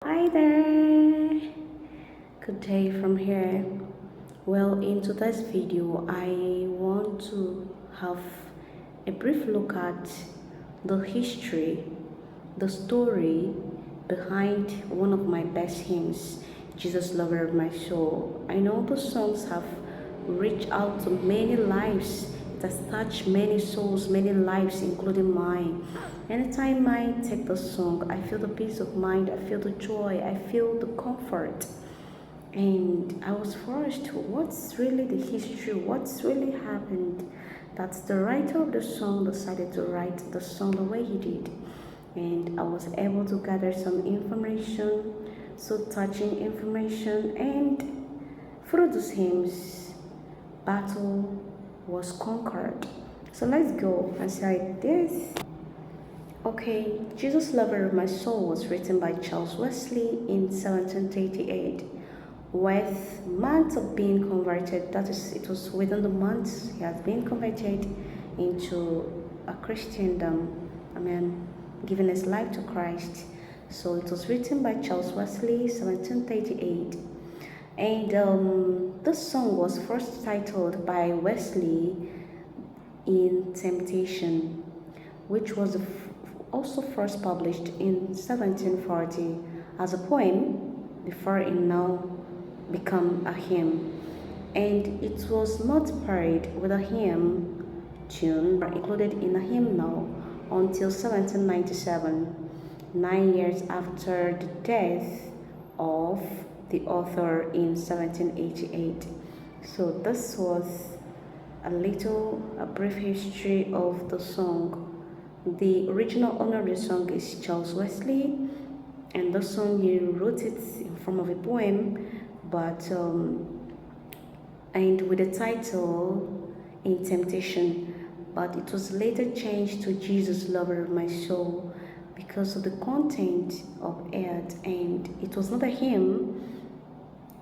Hi there, good day from here. Well, in today's video, I want to have a brief look at the history, the story behind one of my best hymns, Jesus Lover of My Soul. I know the songs have reached out to many lives. It has touched many souls, many lives, including mine. Anytime I take the song, I feel the peace of mind, I feel the joy, I feel the comfort. And I was forced, what's really the history? What's really happened? That the writer of the song decided to write the song the way he did. And I was able to gather some information, so touching information, and through those hymns, battle was conquered. So let's go and say this. Okay, Jesus Lover of My Soul was written by Charles Wesley in 1738. With months of being converted, that is, it was within the months he had been converted into a Christendom, giving his life to Christ. So it was written by Charles Wesley, 1738. And this song was first titled by Wesley in Temptation, which was also first published in 1740 as a poem before it now become a hymn. And it was not paired with a hymn tune included in a hymnal until 1797, 9 years after the death of the author in 1788. So this was a brief history of the song. The original owner of the song is Charles Wesley, and the song he wrote it in form of a poem, and with the title In Temptation, but it was later changed to Jesus Lover of My Soul because of the content of it, and it was not a hymn,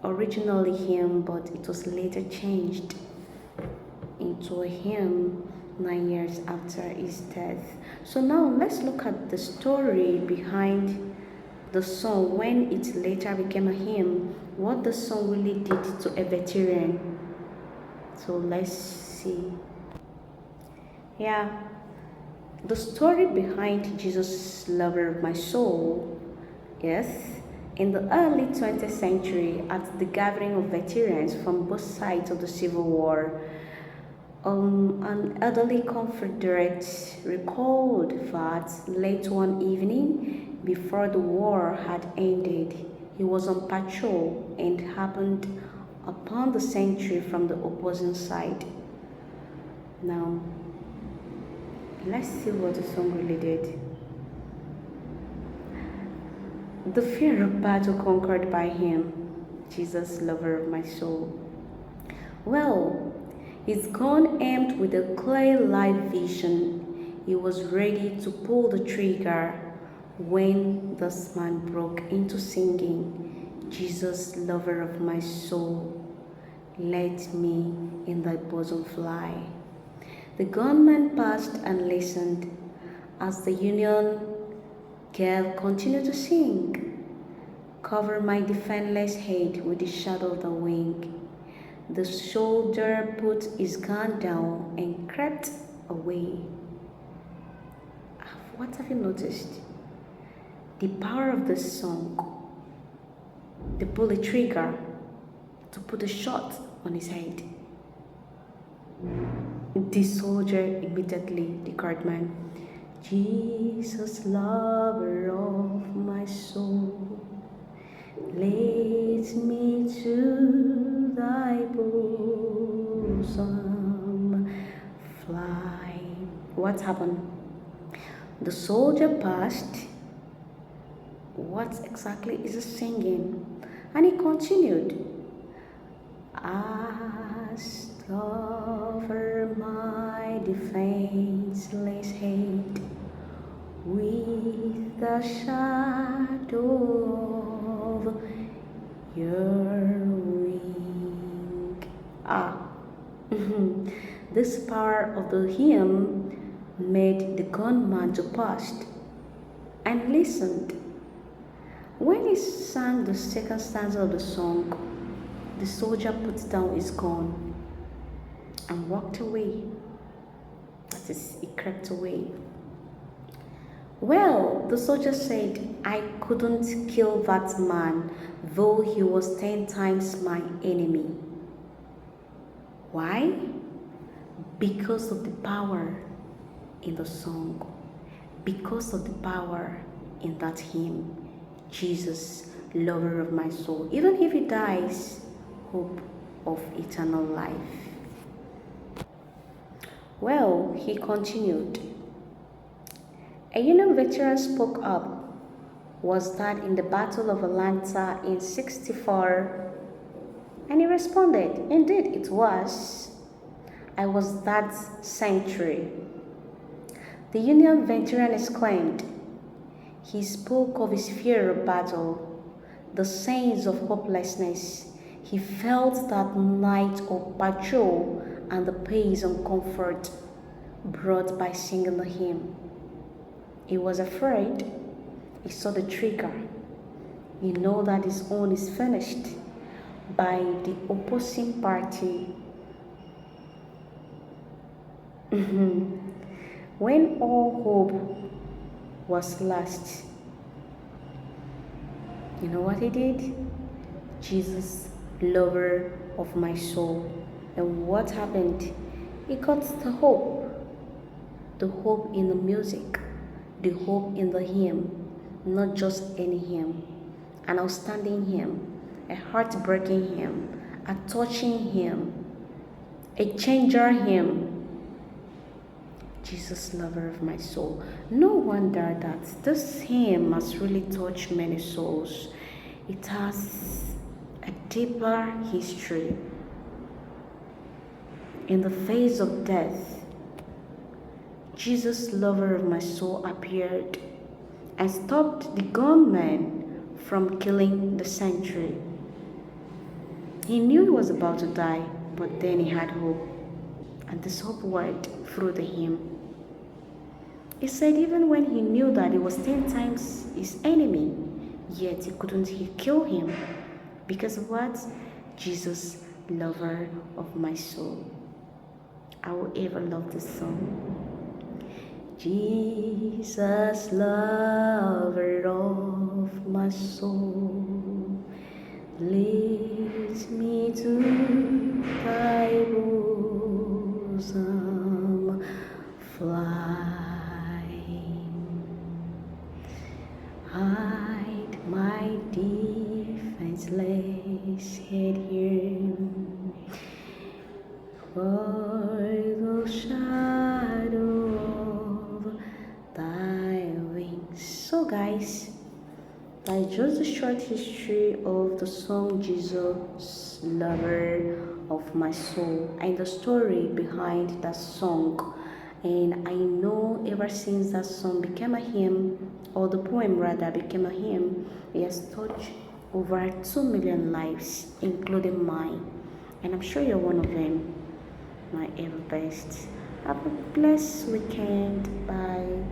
originally hymn, but it was later changed into a hymn 9 years after his death. So now let's look at the story behind the song when it later became a hymn, what the song really did to a veteran. So let's see. Yeah, the story behind Jesus Lover of My Soul is in the early 20th century, at the gathering of veterans from both sides of the Civil War, an elderly Confederate recalled that late one evening, before the war had ended, he was on patrol and happened upon the sentry from the opposing side. Now, let's see what the song really did. The fear of battle conquered by him, Jesus, Lover of my soul. Well, his gun aimed with a clear light vision, he was ready to pull the trigger when this man broke into singing, Jesus, Lover of my soul, let me in thy bosom fly. The gunman paused and listened as the Union girl continued to sing, cover my defenseless head with the shadow of the wing. The soldier put his gun down and crept away. What have you noticed? The power of this song. They pull a trigger to put a shot on his head. The soldier immediately, the guardman, Jesus, lover of my soul, lead me to thy bosom fly. What happened? The soldier passed. What exactly is he singing? And he continued, as cover my defenseless head with the shadow of your wing. This part of the hymn made the gunman to pause and listened When he sang the second stanza of the song, the soldier put down his gun and walked away. That is, he crept away. Well, the soldier said, I couldn't kill that man, though he was 10 times my enemy. Why? Because of the power in the song, because of the power in that hymn, Jesus, lover of my soul. Even if he dies, hope of eternal life. Well, he continued. A Union veteran spoke up. Was that in the Battle of Atlanta in 64? And he responded, indeed it was. I was that century. The Union veteran exclaimed. He spoke of his fear of battle, the sense of hopelessness. He felt that night of patrol and the peace and comfort brought by singing the hymn. He was afraid. He saw the trigger. He knew that his own is finished by the opposing party. When all hope was lost, you know what he did? Jesus, lover of my soul. And what happened? He got the hope in the music, the hope in the hymn, not just any hymn, an outstanding hymn, a heartbreaking hymn, a touching hymn, a changer hymn. Jesus, lover of my soul. No wonder that this hymn has really touched many souls. It has a deeper history. In the face of death, Jesus, lover of my soul, appeared and stopped the gunmen from killing the sentry. He knew he was about to die, but then he had hope, and this hope went through the hymn. He said even when he knew that he was 10 times his enemy, yet he couldn't kill him. Because of what? Jesus, lover of my soul. I will ever love this song. Jesus, lover of my soul, leads me to thy bosom, fly. Hide my defenseless head here, for the shadow of thy wings. So guys, that is just the short history of the song Jesus, lover of my soul, and the story behind that song. And I know ever since that song became a hymn, or the poem rather became a hymn, it has touched over 2 million lives, including mine. And I'm sure you're one of them. My ever best. Have a blessed weekend. Bye.